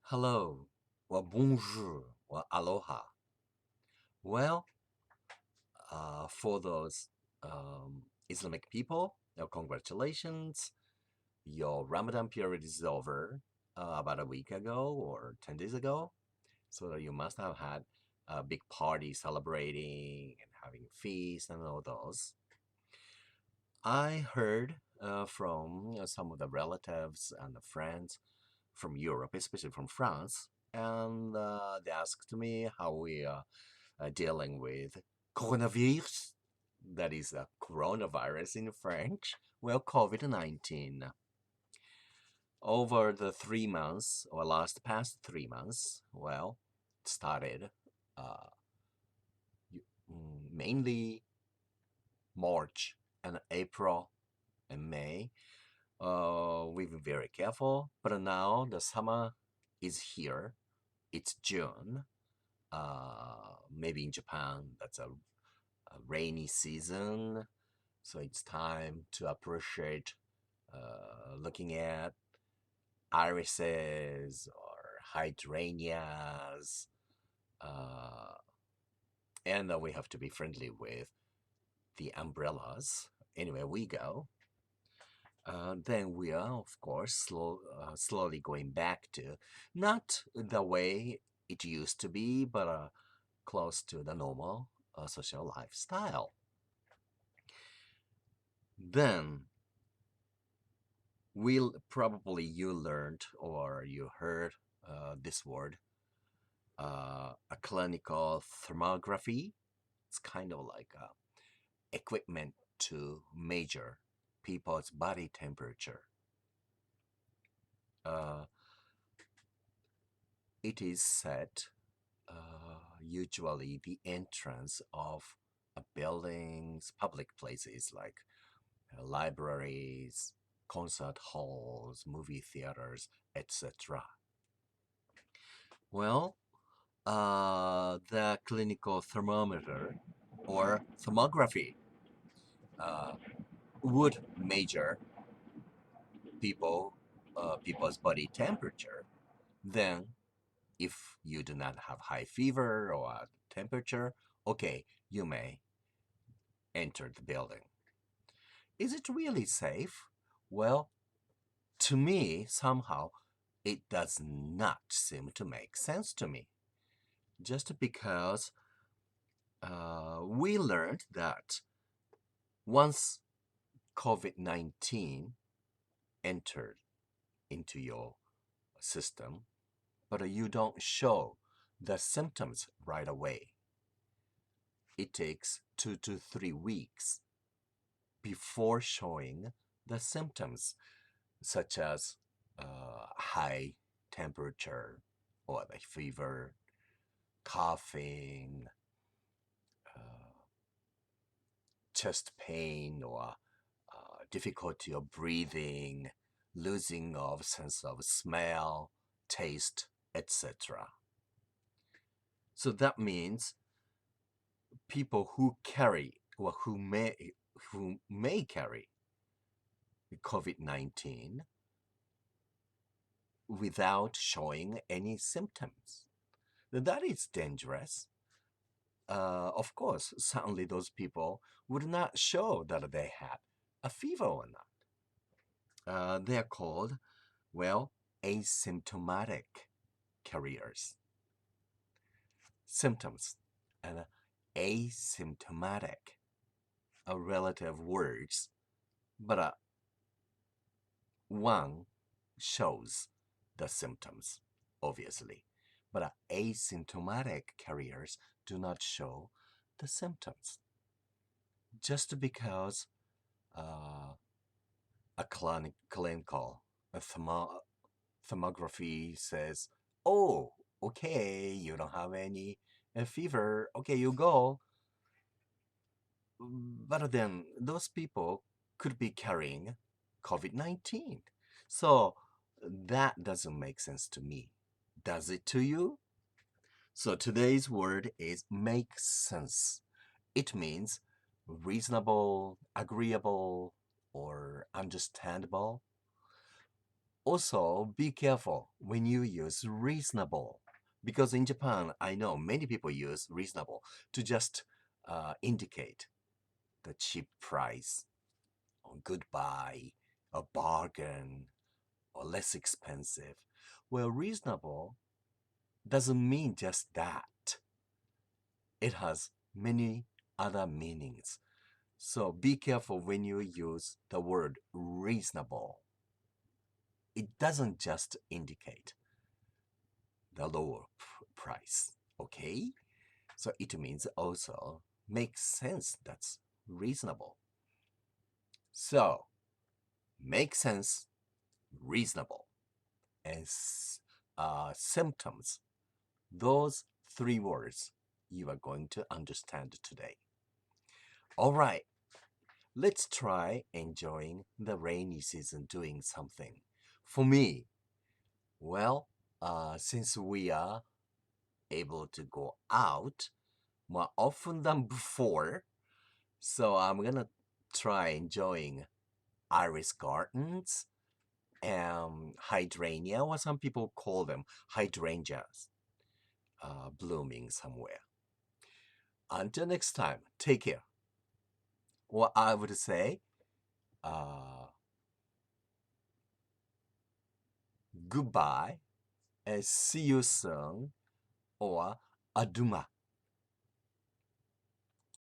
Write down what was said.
Hello, or bonjour, or aloha. Well, for those Islamic people, congratulations. Your Ramadan period is over about a week ago or 10 days ago. So you must have had a big party celebrating and having feasts and all those. I heard from some of the relatives and the friends from Europe, especially from France, and they asked me how we are dealing with coronavirus, that is coronavirus in French, well, COVID-19. Over the 3 months, or past 3 months, well, it started uh, mainly March and April and May. We've been very careful, but now the summer is here. It's June. Maybe in Japan, that's a rainy season, so it's time to appreciate looking at irises or hydrangeas, uh, and we have to be friendly with the umbrellas. Anyway, we go. Then we are, of course, slowly going back to not the way it used to be, but close to the normal social lifestyle. Then will probably you learned or you heard this word, a clinical thermography. It's kind of like equipment to measure people's body temperature. Uh, it is set usually the entrance of buildings, public places like libraries, concert halls, movie theaters, etc. Well, the clinical thermometer or thermography uh, would measure people's body temperature. Then, if you do not have high fever or temperature, okay, you may enter the building. Is it really safe? Well, to me, somehow, it does not seem to make sense to me. Just because we learned that once COVID 19 entered into your system, but you don't show the symptoms right away. It takes 2 to 3 weeks before showing the symptoms, such as high temperature or the fever, coughing, uh, chest pain, or difficulty of breathing, losing of sense of smell, taste, etc. So that means people who carry or who may carry COVID-19 without showing any symptoms. That is dangerous. Of course, certainly those people would not show that they had a fever or not. They are called, well, asymptomatic carriers. Symptoms and asymptomatic are relative words, but one shows the symptoms, obviously, but asymptomatic carriers do not show the symptoms. Just because uh, a clinical a thermography says, "Oh, okay, you don't have any fever. Okay, you go." But then those people could be carrying COVID-19. So that doesn't make sense to me. Does it to you? So today's word is make sense. It means reasonable, agreeable, or understandable. Also, be careful when you use reasonable. Because in Japan, I know many people use reasonable to just indicate the cheap price, or good buy, a bargain, or less expensive. Well, reasonable doesn't mean just that. It has many other meanings. So be careful when you use the word reasonable. It doesn't just indicate the lower price, okay? So it means also makes sense, that's reasonable. So make sense, reasonable, and symptoms. Those three words you are going to understand today. All right, let's try enjoying the rainy season doing something. For me, well, since we are able to go out more often than before, so I'm gonna try enjoying iris gardens and hydrangea, or some people call them hydrangeas, blooming somewhere. Until next time, take care. Or I would say, uh, goodbye and see you soon, or aduma.